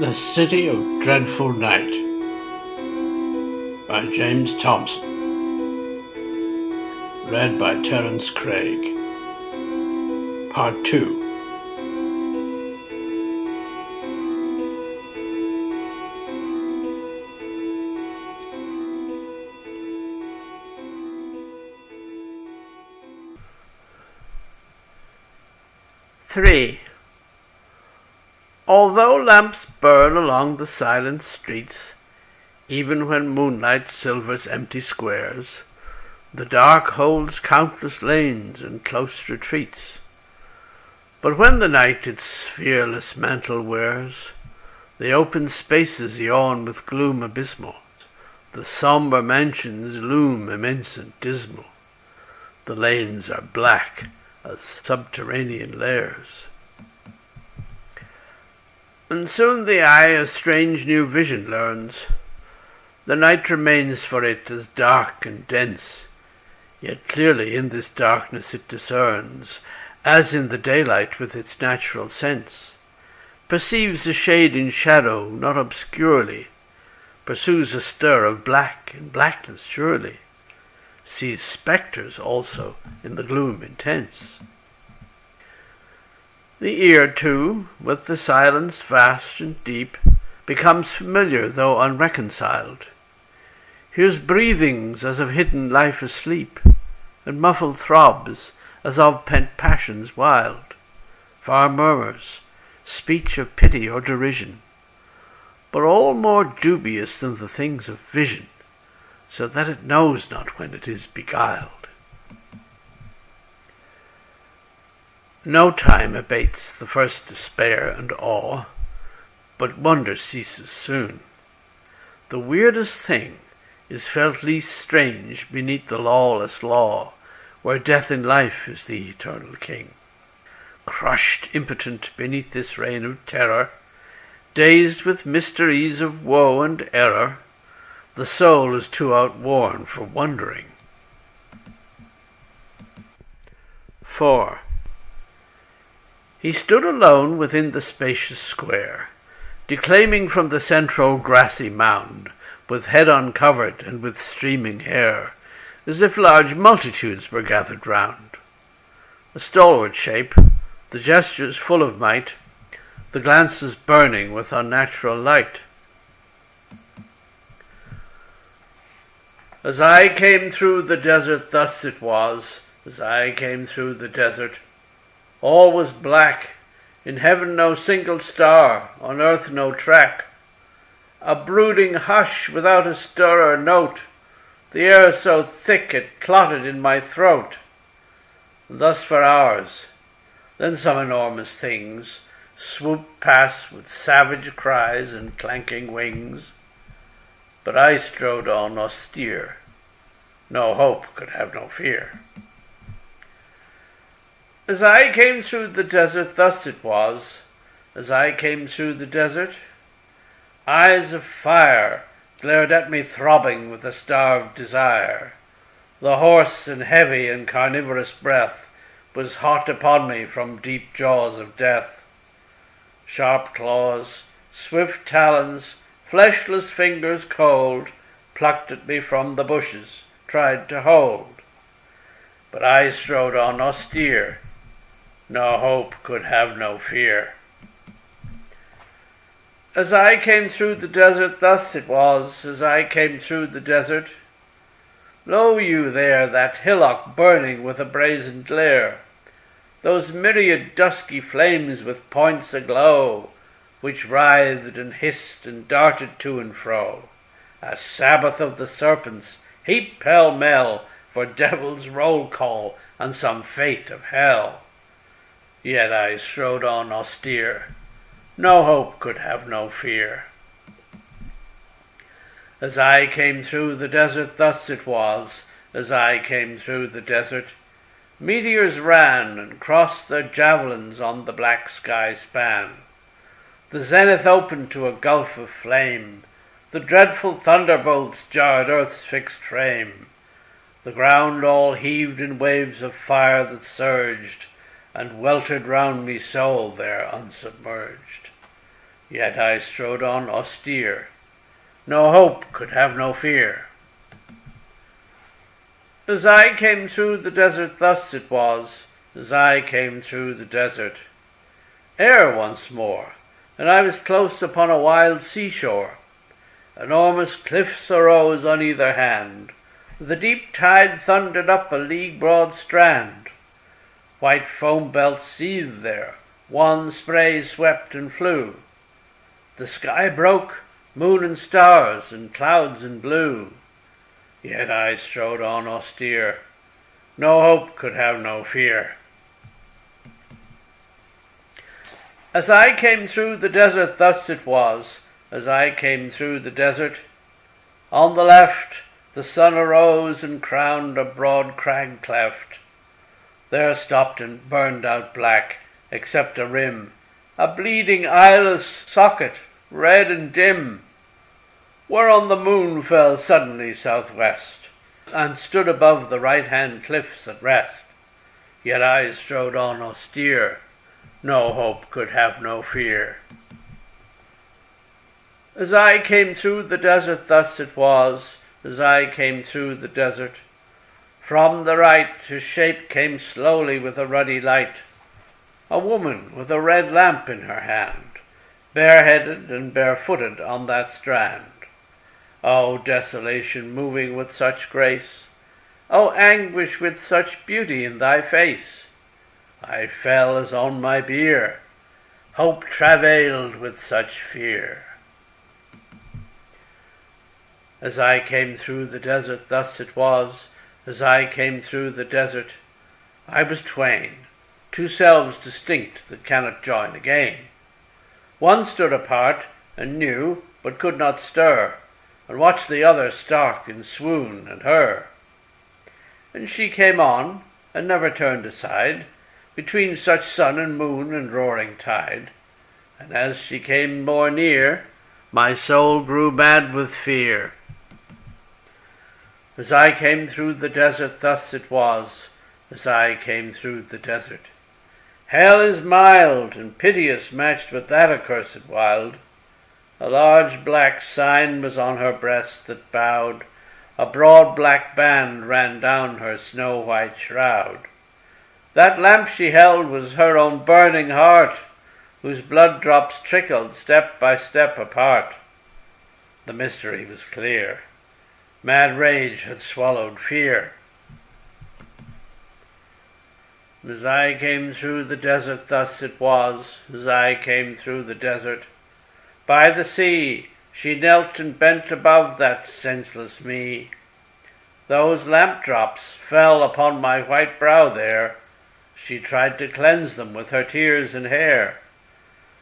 The City of Dreadful Night by James Thompson. Read by Terence Craig. Part 2. Although lamps burn along the silent streets, even when moonlight silvers empty squares, the dark holds countless lanes and close retreats. But when the night its fearless mantle wears, the open spaces yawn with gloom abysmal, the sombre mansions loom immense and dismal, the lanes are black as subterranean lairs. And soon the eye a strange new vision learns. The night remains for it as dark and dense, yet clearly in this darkness it discerns, as in the daylight with its natural sense, perceives a shade in shadow not obscurely, pursues a stir of black in blackness surely, sees spectres also in the gloom intense. The ear, too, with the silence vast and deep, becomes familiar though unreconciled, hears breathings as of hidden life asleep, and muffled throbs as of pent passions wild, far murmurs, speech of pity or derision, but all more dubious than the things of vision, so that it knows not when it is beguiled. No time abates the first despair and awe, but wonder ceases soon. The weirdest thing is felt least strange beneath the lawless law, where death in life is the eternal king. Crushed impotent beneath this reign of terror, dazed with mysteries of woe and error, the soul is too outworn for wondering. 4. He stood alone within the spacious square, declaiming from the central grassy mound, with head uncovered and with streaming hair, as if large multitudes were gathered round. A stalwart shape, the gestures full of might, the glances burning with unnatural light. As I came through the desert, thus it was, as I came through the desert. All was black, in heaven no single star, on earth no track. A brooding hush without a stir or note, the air so thick it clotted in my throat. And thus for hours, then some enormous things swooped past with savage cries and clanking wings. But I strode on austere, no hope could have no fear. As I came through the desert, thus it was, as I came through the desert. Eyes of fire glared at me throbbing with a starved desire. The hoarse and heavy and carnivorous breath was hot upon me from deep jaws of death. Sharp claws, swift talons, fleshless fingers cold, plucked at me from the bushes, tried to hold. But I strode on austere, no hope could have no fear. As I came through the desert, thus it was, as I came through the desert. Lo you there, that hillock burning with a brazen glare, those myriad dusky flames with points aglow, which writhed and hissed and darted to and fro, a sabbath of the serpents, heaped pell-mell for devil's roll call and some fate of hell. Yet I strode on austere, no hope could have no fear. As I came through the desert, thus it was, as I came through the desert. Meteors ran and crossed their javelins on the black sky span. The zenith opened to a gulf of flame, the dreadful thunderbolts jarred earth's fixed frame. The ground all heaved in waves of fire that surged, and weltered round me soul there unsubmerged. Yet I strode on austere. No hope could have no fear. As I came through the desert, thus it was, as I came through the desert. Air once more, and I was close upon a wild seashore. Enormous cliffs arose on either hand. The deep tide thundered up a league-broad strand. White foam belts seethed there, wan spray swept and flew. The sky broke, moon and stars, and clouds and blue. Yet I strode on austere. No hope could have no fear. As I came through the desert, thus it was, as I came through the desert. On the left the sun arose and crowned a broad crag cleft. There stopped and burned out black, except a rim, a bleeding eyeless socket, red and dim, whereon the moon fell suddenly southwest, and stood above the right-hand cliffs at rest. Yet I strode on austere. No hope could have no fear. As I came through the desert, thus it was, as I came through the desert. From the right his shape came slowly with a ruddy light, a woman with a red lamp in her hand, bareheaded and barefooted on that strand. O desolation moving with such grace! O anguish with such beauty in thy face! I fell as on my bier, hope travailed with such fear. As I came through the desert, thus it was, as I came through the desert. I was twain, two selves distinct that cannot join again. One stood apart, and knew, but could not stir, and watched the other stark in swoon and her. And she came on, and never turned aside, between such sun and moon and roaring tide. And as she came more near, my soul grew mad with fear. As I came through the desert, thus it was, as I came through the desert. Hell is mild and piteous matched with that accursed wild. A large black sign was on her breast that bowed, a broad black band ran down her snow-white shroud. That lamp she held was her own burning heart, whose blood drops trickled step by step apart. The mystery was clear. Mad rage had swallowed fear. As I came through the desert, thus it was, as I came through the desert. By the sea she knelt and bent above that senseless me. Those lamp drops fell upon my white brow there. She tried to cleanse them with her tears and hair.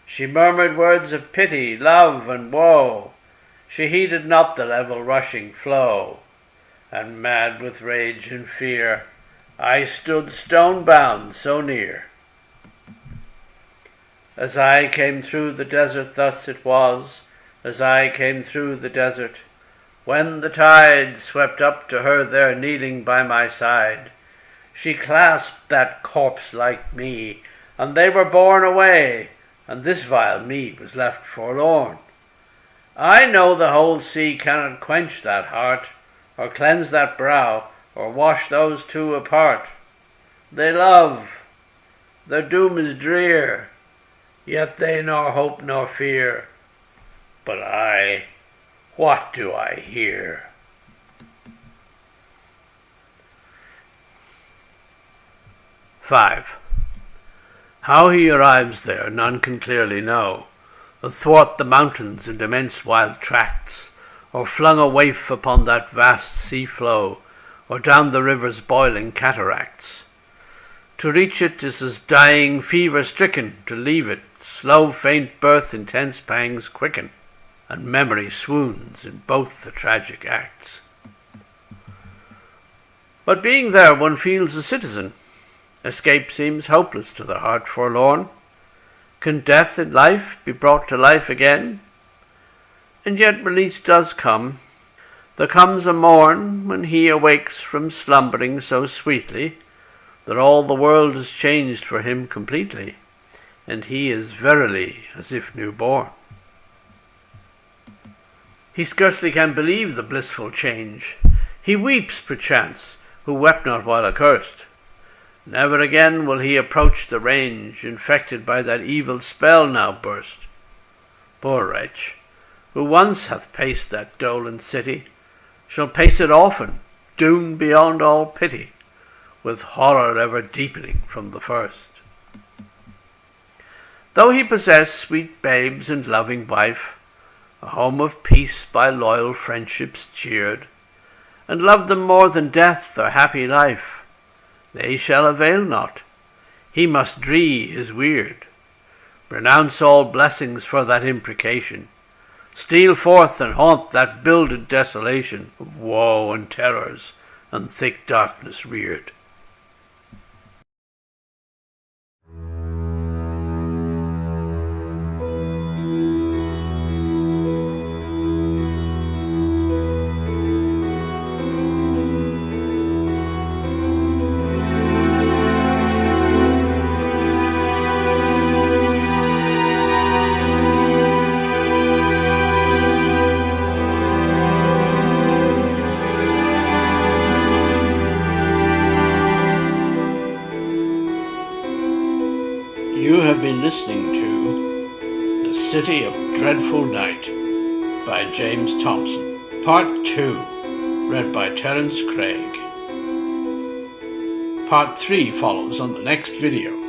She murmured words of pity, love, and woe. She heeded not the level rushing flow. And mad with rage and fear, I stood stone-bound so near. As I came through the desert, thus it was, as I came through the desert. When the tide swept up to her there kneeling by my side, she clasped that corpse like me, and they were borne away, and this vile me was left forlorn. I know the whole sea cannot quench that heart, or cleanse that brow, or wash those two apart. They love, their doom is drear, yet they nor hope nor fear. But I, what do I hear? 5. How he arrives there none can clearly know, athwart the mountains and immense wild tracts, or flung a waif upon that vast sea flow, or down the river's boiling cataracts. To reach it is as dying fever-stricken, to leave it, slow faint birth intense pangs quicken, and memory swoons in both the tragic acts. But being there one feels a citizen. Escape seems hopeless to the heart forlorn. Can death in life be brought to life again? And yet release does come. There comes a morn when he awakes from slumbering so sweetly that all the world is changed for him completely, and he is verily as if new born. He scarcely can believe the blissful change. He weeps, perchance, who wept not while accursed. Never again will he approach the range, infected by that evil spell now burst. Poor wretch, who once hath paced that dolent city, shall pace it often, doomed beyond all pity, with horror ever deepening from the first. Though he possess sweet babes and loving wife, a home of peace by loyal friendships cheered, and love them more than death or happy life, they shall avail not. He must dree his weird, renounce all blessings for that imprecation, steal forth and haunt that builded desolation of woe and terrors and thick darkness reared. You have been listening to The City of Dreadful Night by James Thompson, Part 2, read by Terence Craig. Part 3 follows on the next video.